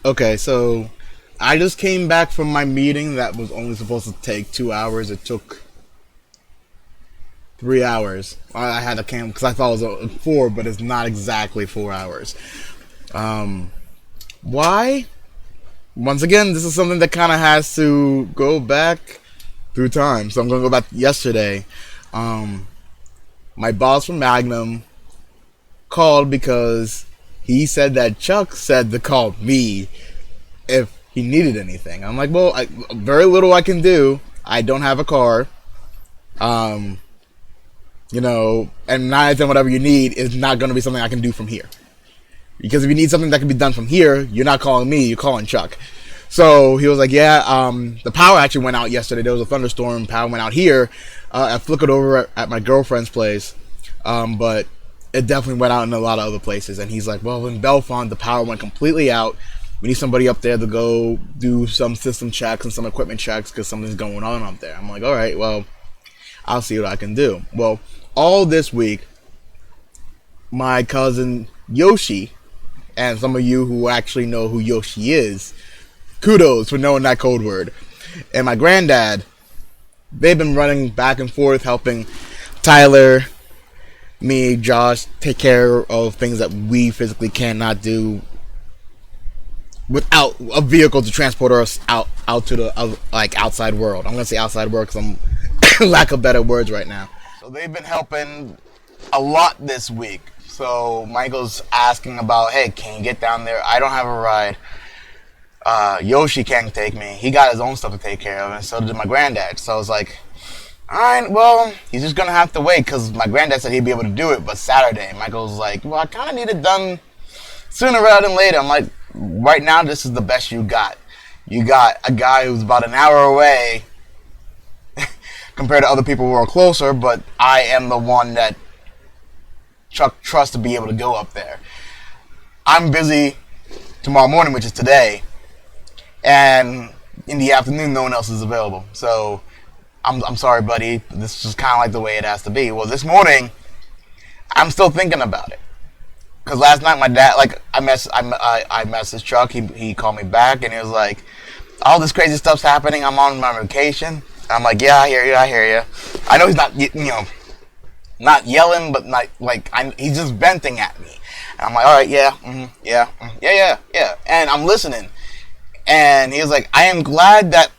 Okay, so I just came back from my meeting that was only supposed to take 2 hours. It took 3 hours. I had to cancel because I thought it was four, but it's not exactly 4 hours. Um, why? Once again, this is something that kind of has to go back through time. So I'm going to go back yesterday. Um, my boss from Magnum called because he said that Chuck said to call me if he needed anything. I'm like, well, very little I can do. I don't have a car. Um, and 9 out of 10, whatever you need is not going to be something I can do from here. Because if you need something that can be done from here, you're not calling me, you're calling Chuck. So he was like, yeah, the power actually went out yesterday. There was a thunderstorm. Power went out here. I flickered over at my girlfriend's place. But it definitely went out in a lot of other places. And he's like, well, in Belfont, the power went completely out. We need somebody up there to go do some system checks and some equipment checks because something's going on up there. I'm like, all right, well, I'll see what I can do. Well, all this week, my cousin Yoshi, and some of you who actually know who Yoshi is, kudos for knowing that code word, and my granddad, they've been running back and forth helping Tyler, me, Josh take care of things that we physically cannot do without a vehicle to transport us out to the outside world. I'm gonna say outside world because I'm lack of better words right now. So they've been helping a lot this week. So Michael's asking about, hey, can you get down there? I don't have a ride. Yoshi can't take me. He got his own stuff to take care of, and so did my granddad. So I was like, all right, well, he's just gonna have to wait because my granddad said he'd be able to do it, but Saturday. Michael's like, well, I kind of need it done sooner rather than later. I'm like, right now, this is the best you got. You got a guy who's about an hour away compared to other people who are closer, but I am the one that Chuck trusts to be able to go up there. I'm busy tomorrow morning, which is today, and in the afternoon, no one else is available. So I'm sorry, buddy. This is just kind of like the way it has to be. Well, this morning, I'm still thinking about it. Because last night my dad, I messaged Chuck. He called me back and he was like, all this crazy stuff's happening. I'm on my vacation. I'm like, yeah, I hear you. I know he's not, not yelling, but not he's just venting at me. And I'm like, all right, yeah, yeah. And I'm listening. And he was like, I am glad that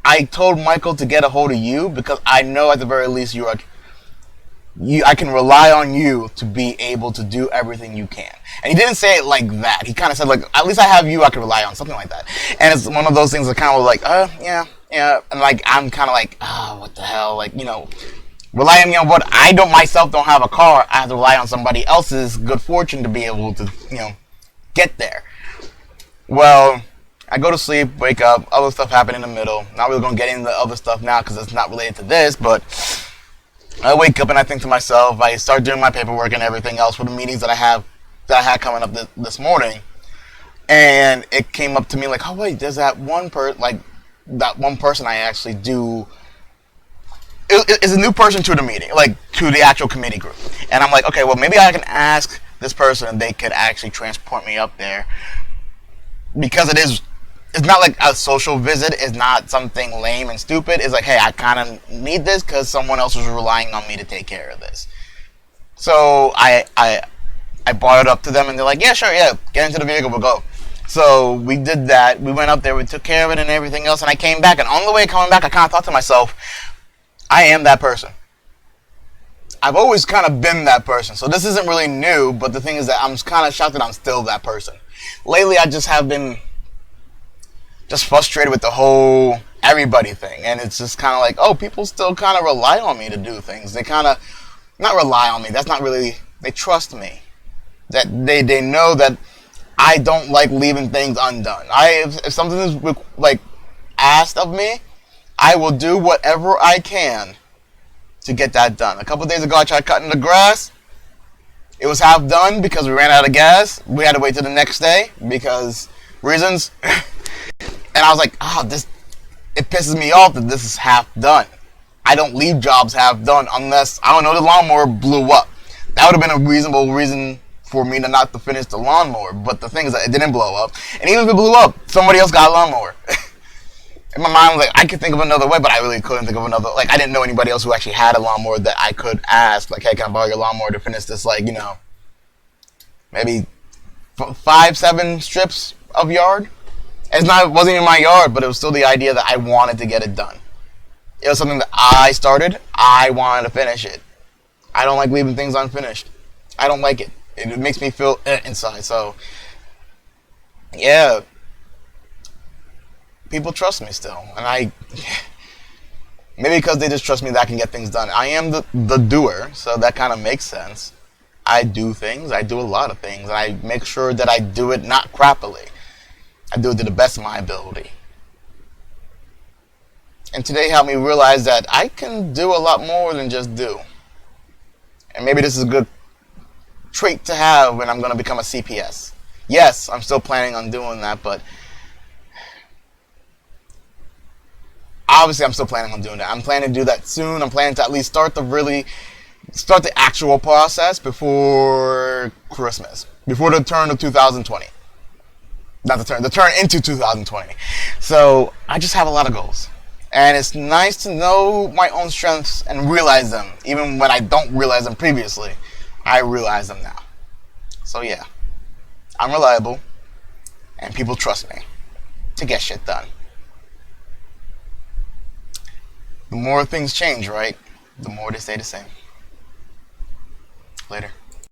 I told Michael to get a hold of you because I know at the very least I can rely on you to be able to do everything you can. And he didn't say it like that. He kind of said, at least I have you I can rely on, something like that. And it's one of those things that kind of like, yeah. And I'm kind of like, what the hell? Relying on what I myself don't have a car. I have to rely on somebody else's good fortune to be able to, get there. Well, I go to sleep, wake up, other stuff happen in the middle. Not really going to get into the other stuff now because it's not related to this, but I wake up and I think to myself, I start doing my paperwork and everything else for the meetings that I had coming up this morning, and it came up to me like, oh wait, there's that one person I actually do. Is a new person to the meeting, to the actual committee group, and I'm like, okay, well maybe I can ask this person and they could actually transport me up there because it's not like a social visit. It's not something lame and stupid. It's like, hey, I kind of need this because someone else was relying on me to take care of this. So I brought it up to them, and they're like, yeah, sure, yeah, get into the vehicle, we'll go. So we did that. We went up there, we took care of it and everything else, and I came back. And on the way coming back, I kind of thought to myself, I am that person. I've always kind of been that person. So this isn't really new, but the thing is that I'm kind of shocked that I'm still that person. Lately, I just have been frustrated with the whole everybody thing, and it's just kind of like, oh, people still kind of rely on me to do things. They kind of not rely on me. That's not really. They trust me. That they know that I don't like leaving things undone. If something is asked of me, I will do whatever I can to get that done. A couple days ago, I tried cutting the grass. It was half done because we ran out of gas. We had to wait till the next day because reasons. And I was like, it pisses me off that this is half done. I don't leave jobs half done unless, I don't know, the lawnmower blew up. That would have been a reasonable reason for me to not to finish the lawnmower. But the thing is that it didn't blow up. And even if it blew up, somebody else got a lawnmower. In my mind, was like, I could think of another way, but I really couldn't think of another. Like, I didn't know anybody else who actually had a lawnmower that I could ask, like, hey, can I borrow your lawnmower to finish this, like, you know, maybe 5-7 strips of yard. It wasn't even my yard, but it was still the idea that I wanted to get it done. It was something that I started. I wanted to finish it. I don't like leaving things unfinished. I don't like it. It makes me feel inside. So, yeah. People trust me still, and maybe because they just trust me that I can get things done. I am the doer, so that kind of makes sense. I do things. I do a lot of things, and I make sure that I do it not crappily. I do it to the best of my ability. And today helped me realize that I can do a lot more than just do. And maybe this is a good trait to have when I'm going to become a CPS. Yes, I'm still planning on doing that, but obviously I'm still planning on doing that. I'm planning to do that soon. I'm planning to at least start the actual process before Christmas, before the turn of 2020. Not the turn into 2020. So I just have a lot of goals. And it's nice to know my own strengths and realize them. Even when I don't realize them previously, I realize them now. So yeah, I'm reliable, and people trust me to get shit done. The more things change, right, the more they stay the same. Later.